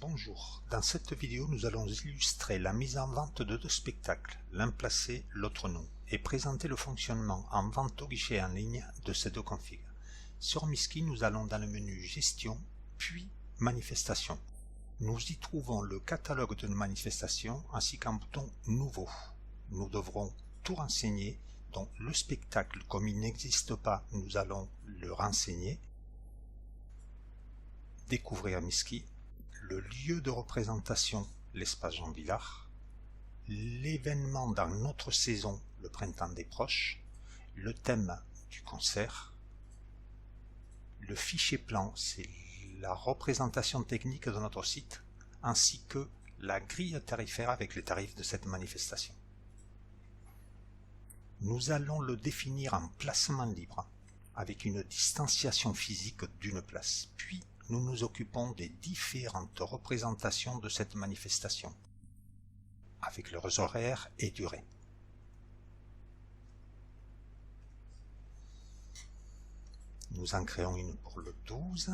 Bonjour, dans cette vidéo nous allons illustrer la mise en vente de deux spectacles, l'un placé, l'autre non, et présenter le fonctionnement en vente au guichet en ligne de ces deux configs. Sur Misky, nous allons dans le menu Gestion, puis Manifestation. Nous y trouvons le catalogue de nos manifestations ainsi qu'un bouton Nouveau. Nous devrons tout renseigner, donc le spectacle, comme il n'existe pas, nous allons le renseigner. Découvrir Misky, le lieu de représentation, l'espace Jean Villard, l'événement dans notre saison, le printemps des proches, le thème du concert, le fichier plan, c'est la représentation technique de notre site, ainsi que la grille tarifaire avec les tarifs de cette manifestation. Nous allons le définir en placement libre, avec une distanciation physique d'une place, puis nous nous occupons des différentes représentations de cette manifestation, avec leurs horaires et durées. Nous en créons une pour le 12,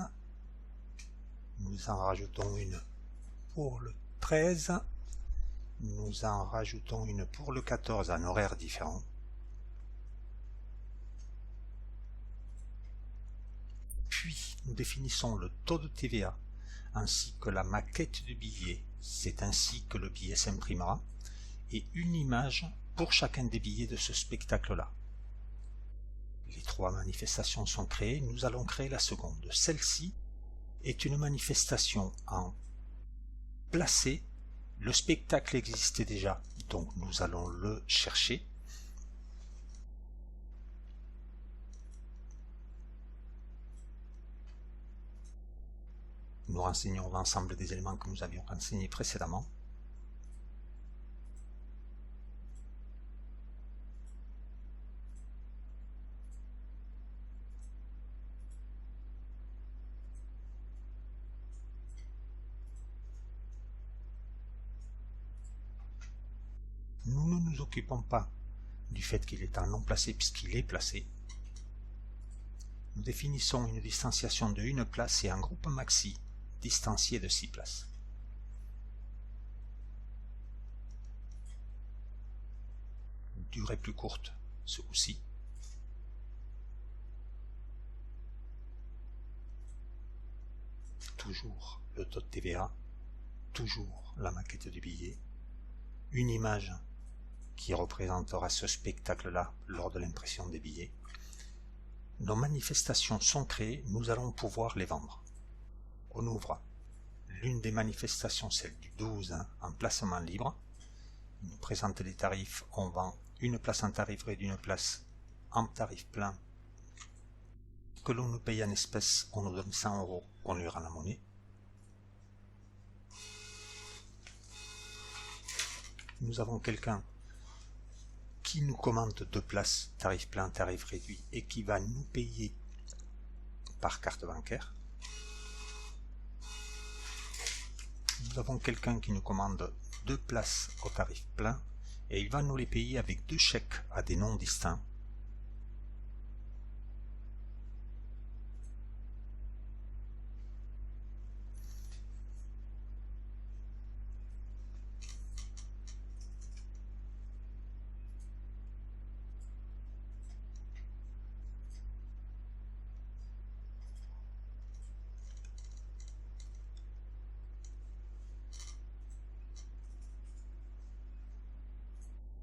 nous en rajoutons une pour le 13, nous en rajoutons une pour le 14 en horaires différents. Puis, nous définissons le taux de TVA ainsi que la maquette du billet, c'est ainsi que le billet s'imprimera, et une image pour chacun des billets de ce spectacle-là. Les trois manifestations sont créées, nous allons créer la seconde. Celle-ci est une manifestation en placé, le spectacle existait déjà, donc nous allons le chercher. Nous renseignons l'ensemble des éléments que nous avions renseignés précédemment. Nous ne nous occupons pas du fait qu'il est en non placé puisqu'il est placé. Nous définissons une distanciation de 1 place et un groupe maxi distancié de 6 places. Durée plus courte ce coup-ci. Toujours le taux de TVA, toujours la maquette du billet, une image qui représentera ce spectacle-là lors de l'impression des billets. Nos manifestations sont créées, nous allons pouvoir les vendre. On ouvre l'une des manifestations, celle du 12, en placement libre. Il nous présente les tarifs, on vend une place en tarif réduit, une place en tarif plein. Que l'on nous paye en espèces, on nous donne 100 €, on lui rend la monnaie. Nous avons quelqu'un qui nous commande 2 places, tarif plein, tarif réduit, et qui va nous payer par carte bancaire. Nous avons quelqu'un qui nous commande 2 places au tarif plein, et il va nous les payer avec 2 chèques à des noms distincts.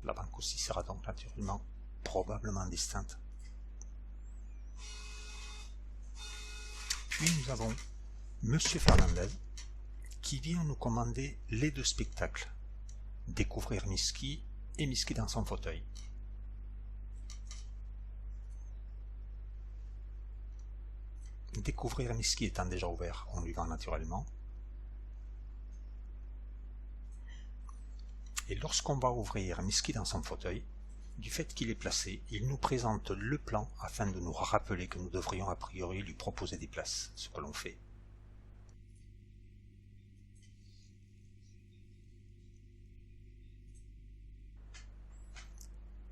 La banque aussi sera donc naturellement probablement distincte. Puis nous avons Monsieur Fernandez qui vient nous commander les 2 spectacles. Découvrir Misky et Misky dans son fauteuil. Découvrir Misky étant déjà ouvert, on lui vend naturellement. Et lorsqu'on va ouvrir Misky dans son fauteuil, du fait qu'il est placé, il nous présente le plan afin de nous rappeler que nous devrions a priori lui proposer des places, ce que l'on fait.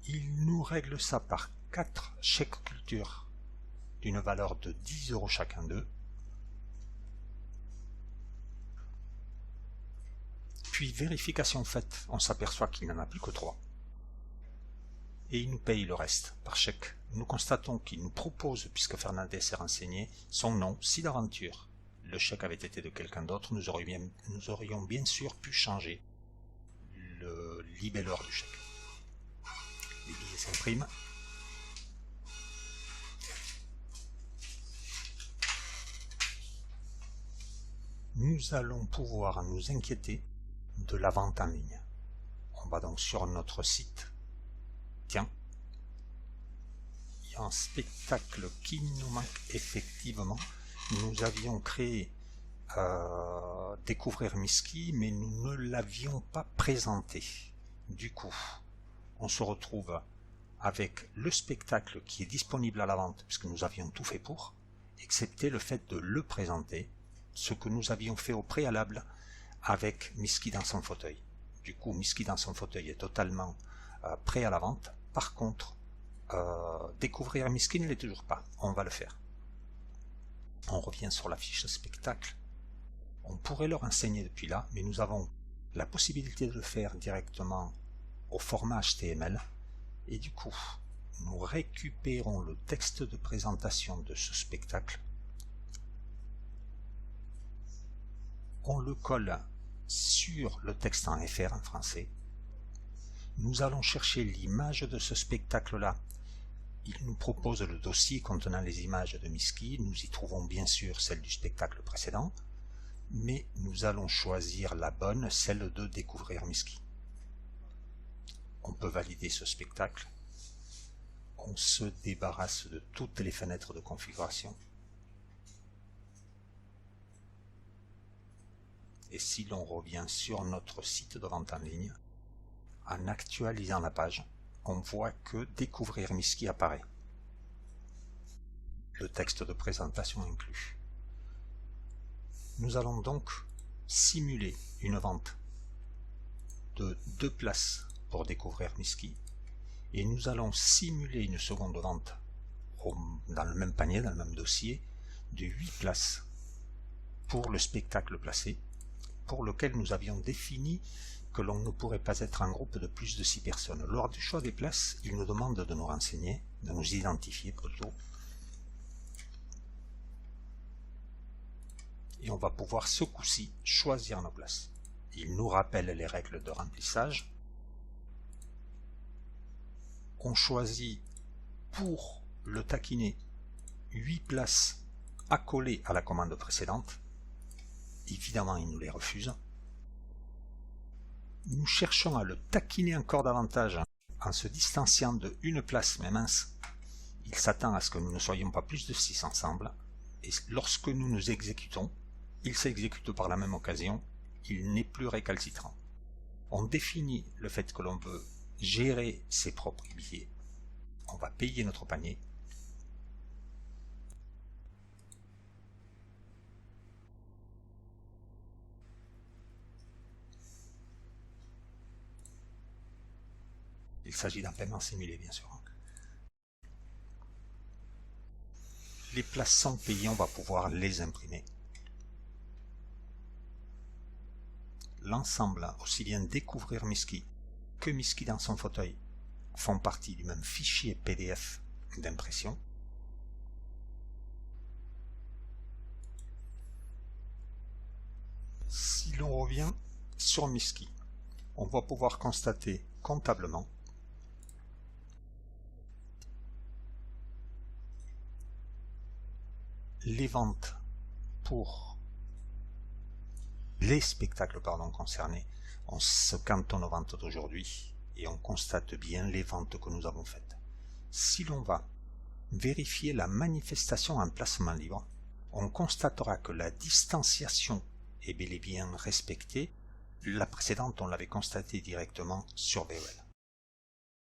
Il nous règle ça par 4 chèques culture d'une valeur de 10 € chacun d'eux. Puis vérification faite, on s'aperçoit qu'il n'en a plus que 3. Et il nous paye le reste par chèque. Nous constatons qu'il nous propose, puisque Fernandez est renseigné, son nom si d'aventure le chèque avait été de quelqu'un d'autre, nous aurions bien sûr pu changer le libelleur du chèque. Les billets s'impriment. Nous allons pouvoir nous inquiéter de la vente en ligne. On va donc sur notre site. Tiens, il y a un spectacle qui nous manque effectivement. Nous avions créé Découvrir Miski, mais nous ne l'avions pas présenté. Du coup, on se retrouve avec le spectacle qui est disponible à la vente, puisque nous avions tout fait pour, excepté le fait de le présenter, ce que nous avions fait au préalable avec Miski dans son fauteuil. Du coup, Miski dans son fauteuil est totalement prêt à la vente. Par contre, Découvrir Miski ne l'est toujours pas. On va le faire. On revient sur la fiche spectacle. On pourrait le renseigner depuis là, mais nous avons la possibilité de le faire directement au format HTML. Et du coup, nous récupérons le texte de présentation de ce spectacle. On le colle sur le texte en FR en français. Nous allons chercher l'image de ce spectacle-là. Il nous propose le dossier contenant les images de Miski. Nous y trouvons bien sûr celle du spectacle précédent, mais nous allons choisir la bonne, celle de Découvrir Miski. On peut valider ce spectacle. On se débarrasse de toutes les fenêtres de configuration. Et si l'on revient sur notre site de vente en ligne, en actualisant la page, on voit que Découvrir Miski apparaît. Le texte de présentation inclus. Nous allons donc simuler une vente de 2 places pour Découvrir Miski et nous allons simuler une seconde vente dans le même panier, dans le même dossier, de 8 places pour le spectacle placé, pour lequel nous avions défini que l'on ne pourrait pas être en groupe de plus de 6 personnes. Lors du choix des places, il nous demande de nous renseigner, de nous identifier plutôt. Et on va pouvoir ce coup-ci choisir nos places. Il nous rappelle les règles de remplissage. On choisit pour le taquiner 8 places accolées à la commande précédente. Évidemment, il nous les refuse. Nous cherchons à le taquiner encore davantage en se distanciant de une place, mais mince, il s'attend à ce que nous ne soyons pas plus de 6 ensemble, et lorsque nous nous exécutons, il s'exécute par la même occasion, il n'est plus récalcitrant. On définit le fait que l'on veut gérer ses propres billets, on va payer notre panier, il s'agit d'un paiement simulé bien sûr. Les places sont payées, on va pouvoir les imprimer. L'ensemble, aussi bien Découvrir Miski que Miski dans son fauteuil, font partie du même fichier PDF d'impression. Si l'on revient sur Miski, on va pouvoir constater comptablement les ventes pour les spectacles concernés. On se cantonne aux ventes d'aujourd'hui et on constate bien les ventes que nous avons faites. Si l'on va vérifier la manifestation en placement libre, on constatera que la distanciation est bel et bien respectée. La précédente, on l'avait constaté directement sur BOL.